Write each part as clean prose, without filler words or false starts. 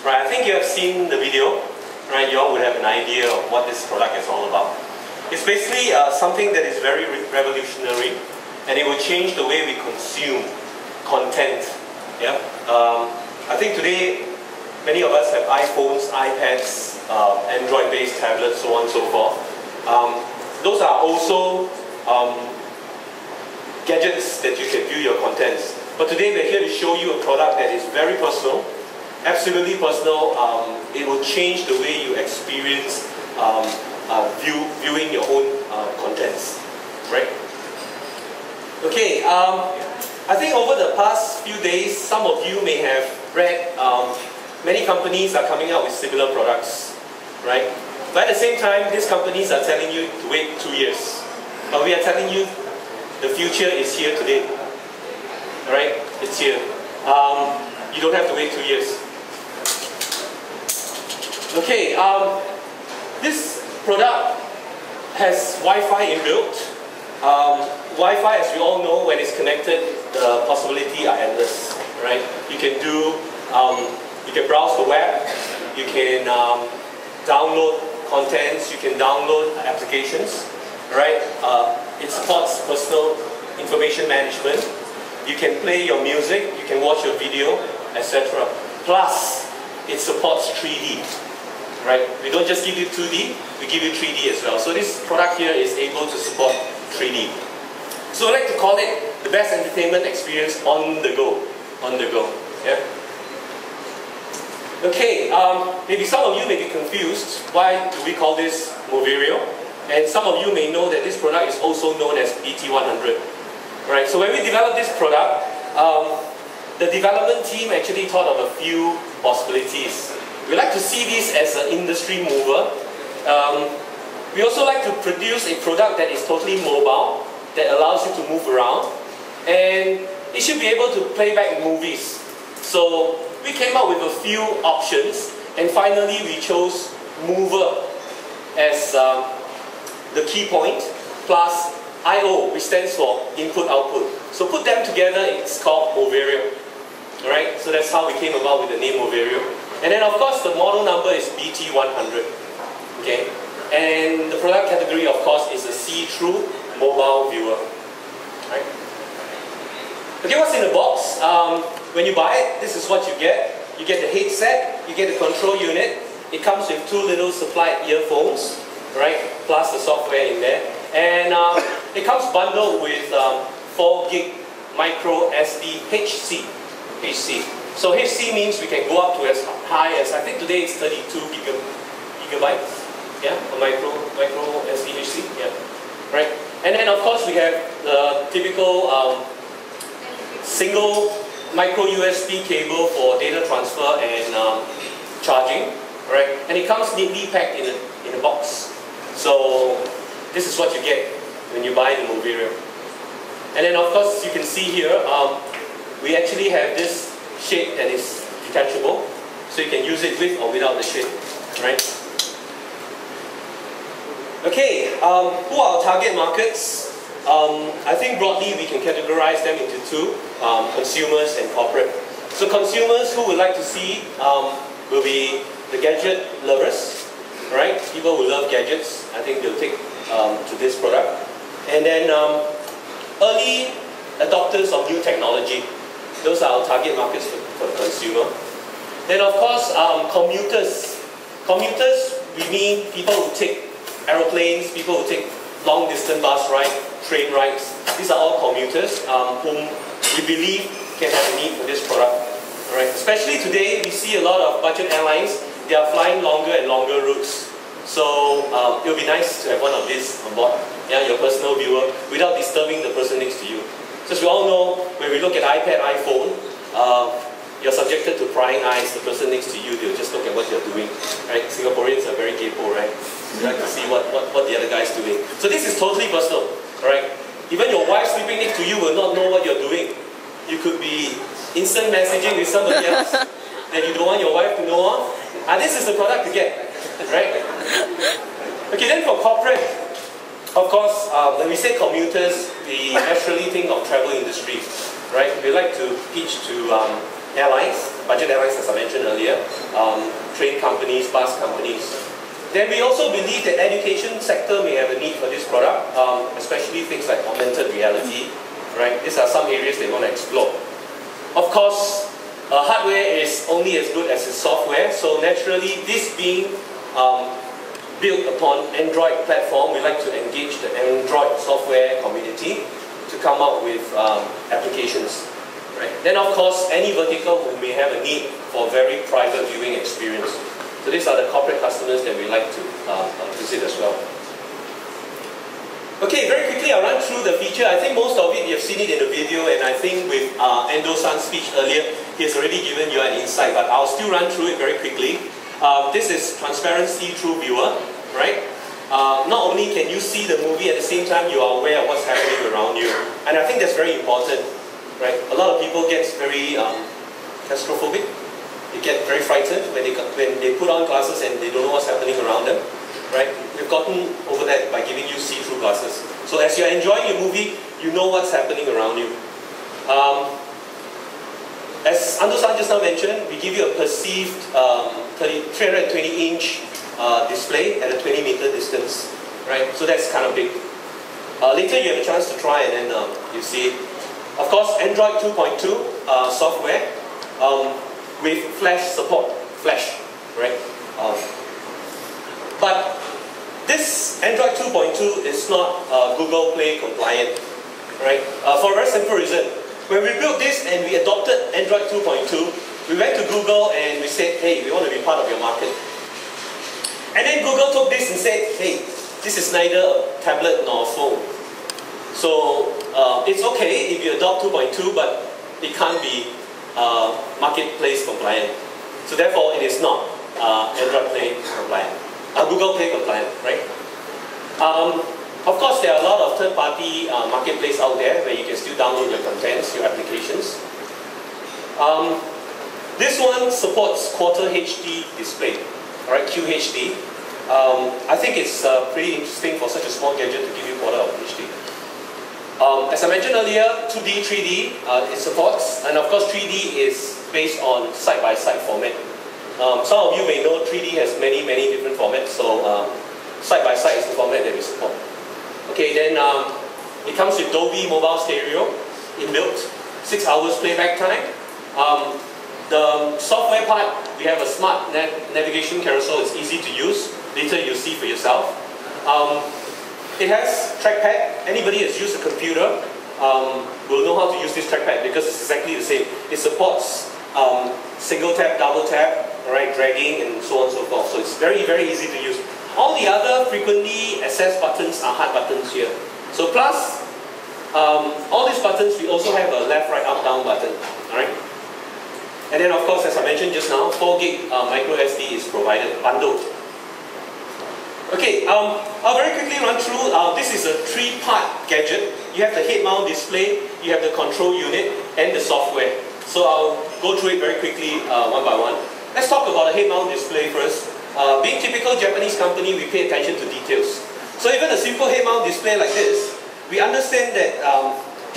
Right, I think you have seen the video, right? You all would have an idea of what this product is all about. It's basically something that is very revolutionary, and it will change the way we consume content. Yeah. I think today many of us have iPhones, iPads, Android-based tablets, so on and so forth. Those are also gadgets that you can view your contents. But today we're here to show you a product that is very personal, absolutely personal. It will change the way you experience viewing your own contents, right? Okay, I think over the past few days, some of you may have read many companies are coming out with similar products, right? But at the same time, these companies are telling you to wait 2 years. But we are telling you the future is here today. Alright? It's here. You don't have to wait 2 years. Okay, this product has Wi-Fi inbuilt. Wi-Fi, as we all know, when it's connected, the possibilities are endless. Right? You can do, you can browse the web, you can download contents, you can download applications. Right? It supports personal information management. You can play your music, you can watch your video, etc. Plus, it supports 3D. Right? We don't just give you 2D, we give you 3D as well. So this product here is able to support 3D. So I like to call it the best entertainment experience on the go. On the go. Yeah? Okay, maybe some of you may be confused. Why do we call this Moverio? And some of you may know that this product is also known as BT-100. Right, so when we developed this product, the development team actually thought of a few possibilities. We like to see this as an industry mover. We also like to produce a product that is totally mobile, that allows you to move around, and it should be able to play back movies. So we came up with a few options, and finally we chose Mover as the key point, plus I/O, which stands for input-output. So put them together, it's called Moverio. Alright, so that's how we came about with the name Moverio. And then of course the model number is BT-100. Okay, and the product category of course is a see-through mobile viewer. Right? Okay, what's in the box? When you buy it, this is what you get. You get the headset, you get the control unit. It comes with 2 little supplied earphones, right? Plus the software in there. And it comes bundled with 4 gig micro SD HC. So HC means we can go up to as high as, I think today it's 32 gigabytes. Yeah, a micro SD HC. Yeah, right. And then of course we have the typical single micro USB cable for data transfer and charging. Right, and it comes neatly packed in a box. So this is what you get when you buy the Moverio. And then of course you can see here, we actually have this shade that is detachable, so you can use it with or without the shade, right? Okay, who are our target markets? I think broadly we can categorize them into 2, consumers and corporate. So consumers who would like to see will be the gadget lovers, right? People who love gadgets, I think they'll take to this product. And then early adopters of new technology. Those are our target markets for the consumer. Then of course, commuters. Commuters, we mean people who take aeroplanes, people who take long distance bus rides, train rides. These are all commuters whom we believe can have a need for this product. Right? Especially today, we see a lot of budget airlines. They are flying longer and longer routes. So it would be nice to have one of these on board, yeah, your personal viewer, without disturbing the person next to you. So as we all know, when we look at iPad, iPhone, you're subjected to prying eyes. The person next to you, they'll just look at what you're doing. Right? Singaporeans are very capable, right? You like to see what the other guy's doing. So this is totally personal, right? Even your wife sleeping next to you will not know what you're doing. You could be instant messaging with somebody else that you don't want your wife to know of. And this is the product to get, right? Okay, then for corporate, of course, when we say commuters, we naturally think of travel industry, right? We like to pitch to airlines, budget airlines as I mentioned earlier, train companies, bus companies. Then we also believe that education sector may have a need for this product, especially things like augmented reality, right? These are some areas they want to explore. Of course, hardware is only as good as its software, so naturally this being built upon Android platform, we like to engage the Android software community to come up with applications. Right? Then of course, any vertical who may have a need for very private viewing experience. So these are the corporate customers that we like to visit as well. Okay, very quickly I'll run through the feature. I think most of it you've seen it in the video, and I think with Endo-san's speech earlier, he's already given you an insight, but I'll still run through it very quickly. This is transparency through viewer, right? Not only can you see the movie, at the same time you are aware of what's happening around you. And I think that's very important, right? A lot of people get very claustrophobic. They get very frightened when they put on glasses and they don't know what's happening around them, right? We've gotten over that by giving you see-through glasses. So as you're enjoying your movie, you know what's happening around you. As Ando-san just now mentioned, we give you a perceived 320-inch display at a 20-meter distance, right? So that's kind of big. Later you have a chance to try and then you see it. Of course, Android 2.2 software with flash support, flash, right? But this Android 2.2 is not Google Play compliant, right? For a very simple reason. When we built this and we adopted Android 2.2, we went to Google and we said, hey, we want to be part of your market. And then Google took this and said, hey, this is neither a tablet nor a phone. So it's okay if you adopt 2.2, but it can't be marketplace compliant. So therefore it is not Android Play compliant. Google Play compliant, right? Of course, there are a lot of third-party marketplace out there where you can still download your contents, your applications. This one supports quarter HD display, alright, QHD. I think it's pretty interesting for such a small gadget to give you quarter of HD. As I mentioned earlier, 2D, 3D it supports, and of course 3D is based on side-by-side format. Some of you may know 3D has many different formats, so side-by-side is the format that we support. Okay, then it comes with Dolby Mobile Stereo inbuilt, 6 hours playback time. The software part, we have a smart navigation carousel, it's easy to use. Later you'll see for yourself. It has trackpad. Anybody who's used a computer will know how to use this trackpad because it's exactly the same. It supports single tap, double tap, right, dragging and so on and so forth. So it's very easy to use. All the other frequently accessed buttons are hard buttons here. So plus, all these buttons, we also have a left, right, up, down button. Alright? And then of course, as I mentioned just now, 4 gig micro SD is provided, bundled. Okay, I'll very quickly run through. This is a 3-part gadget. You have the head mount display, you have the control unit, and the software. So I'll go through it very quickly one by one. Let's talk about the head mount display first. Being typical Japanese company, we pay attention to details. So even a simple head mount display like this, we understand that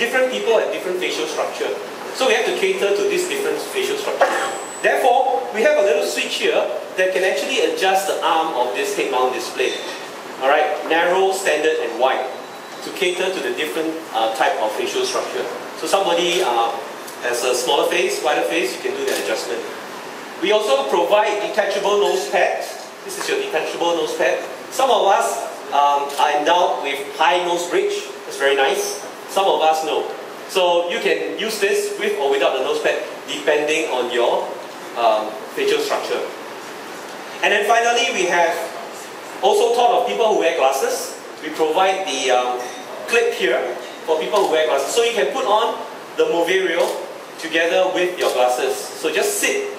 different people have different facial structure. So we have to cater to this different facial structure. Therefore, we have a little switch here that can actually adjust the arm of this head mount display. Alright, narrow, standard and wide to cater to the different type of facial structure. So somebody has a smaller face, wider face, you can do that adjustment. We also provide detachable nose pad. This is your detachable nose pad. Some of us are endowed with high nose bridge. That's very nice. Some of us no. So you can use this with or without the nose pad depending on your facial structure. And then finally we have also thought of people who wear glasses. We provide the clip here for people who wear glasses. So you can put on the Moverio together with your glasses. So just sit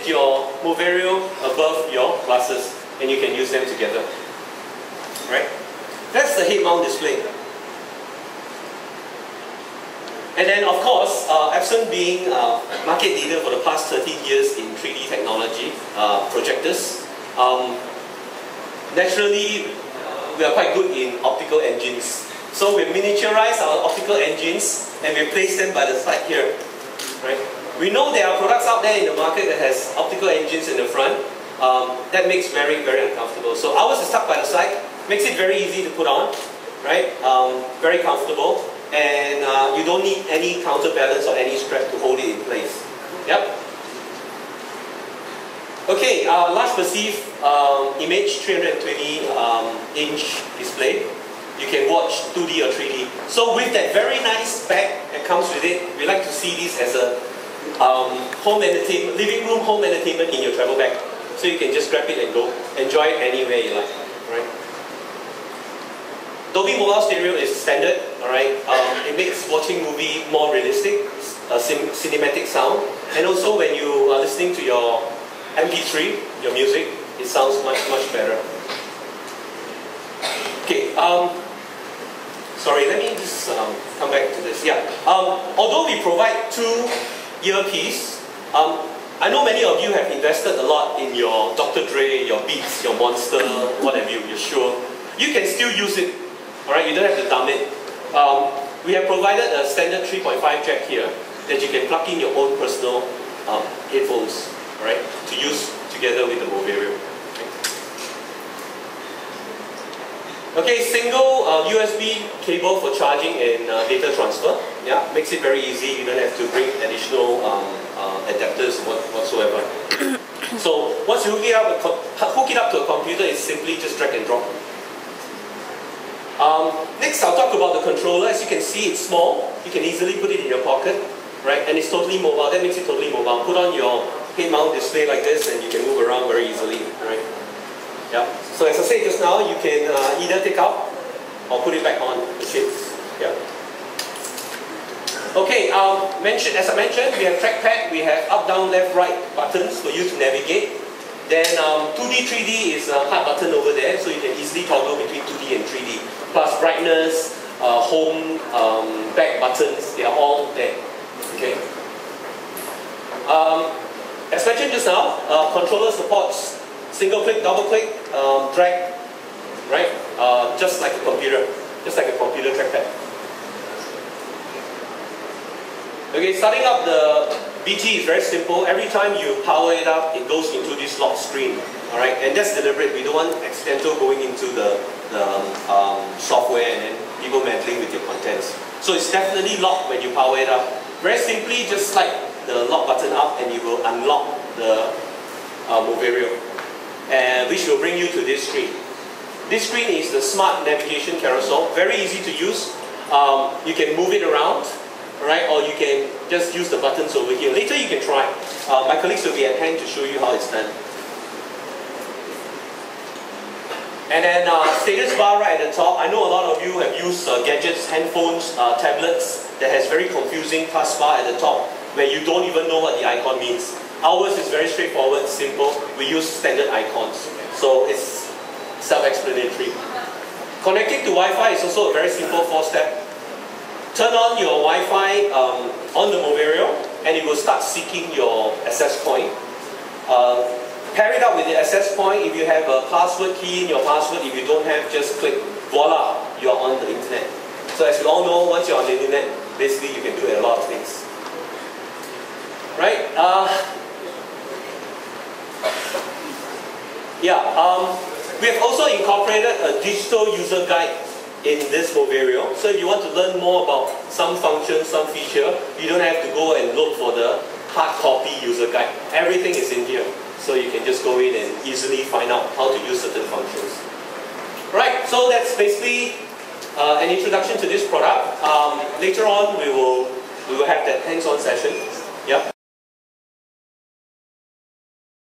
your Moverio above your glasses and you can use them together. Right? That's the head mount display. And then of course, Epson being market leader for the past 30 years in 3D technology, projectors, naturally we are quite good in optical engines. So we miniaturize our optical engines and we place them by the side here. Right? We know there are products out there in the market that has optical engines in the front. That makes very, very uncomfortable. So ours is tucked by the side, makes it very easy to put on, right? Very comfortable, and you don't need any counterbalance or any strap to hold it in place. Yep. Okay, large perceived image, 320-inch display. You can watch 2D or 3D. So with that very nice bag that comes with it, we like to see this as a home entertainment, living room home entertainment in your travel bag. So you can just grab it and go enjoy it anywhere you like. Right? Dolby Mobile Stereo is standard. All right. It makes watching movie more realistic, cinematic sound, and also when you are listening to your MP3, your music, it sounds much better. Okay. Sorry, let me just come back to this. Yeah. Although we provide 2 earpieces, I know many of you have invested a lot in your Dr. Dre, your Beats, your Monster, what have you, your Shure. You can still use it. Alright, you don't have to dumb it. We have provided a standard 3.5 jack here that you can plug in your own personal headphones, alright, to use together with the Moverio. Okay, single USB cable for charging and data transfer. Yeah, makes it very easy. You don't have to bring additional adapters whatsoever. So once you hook it up to a computer, it's simply just drag and drop. Next, I'll talk about the controller. As you can see, it's small. You can easily put it in your pocket, right? And it's totally mobile. That makes it totally mobile. Put on your head-mount display like this, and you can move around very easily, right? Yeah. So as I said just now, you can either take out or put it back on the chips. Yeah. Okay. As I mentioned, we have trackpad. We have up, down, left, right buttons for you to navigate. Then 2D, 3D is a hard button over there, so you can easily toggle between 2D and 3D. Plus brightness, home, back buttons, they are all there. Okay. As mentioned just now, controller supports single click, double click, drag, right? Just like a computer trackpad. Okay, starting up the BT is very simple. Every time you power it up, it goes into this lock screen. All right, and that's deliberate. We don't want accidental going into the software and then people meddling with your contents. So it's definitely locked when you power it up. Very simply, just slide the lock button up and you will unlock the Moverio, which will bring you to this screen. This screen is the smart navigation carousel. Very easy to use. You can move it around, right? Or you can just use the buttons over here. Later you can try. My colleagues will be at hand to show you how it's done. And then status bar right at the top. I know a lot of you have used gadgets, handphones, tablets that has very confusing taskbar at the top where you don't even know what the icon means. Ours is very straightforward, simple. We use standard icons. So it's self-explanatory. Connecting to Wi-Fi is also a very simple 4-step. Turn on your Wi-Fi on the Moverio and it will start seeking your access point. Pair it up with the access point. If you have a password, key in your password. If you don't have, just click, voila, you're on the internet. So as we all know, once you're on the internet, basically you can do a lot of things. Right? We have also incorporated a digital user guide in this Moverio. So if you want to learn more about some function, some feature, you don't have to go and look for the hard copy user guide. Everything is in here. So you can just go in and easily find out how to use certain functions. Right, so that's basically an introduction to this product. Later on, we will have that hands-on session. Yep.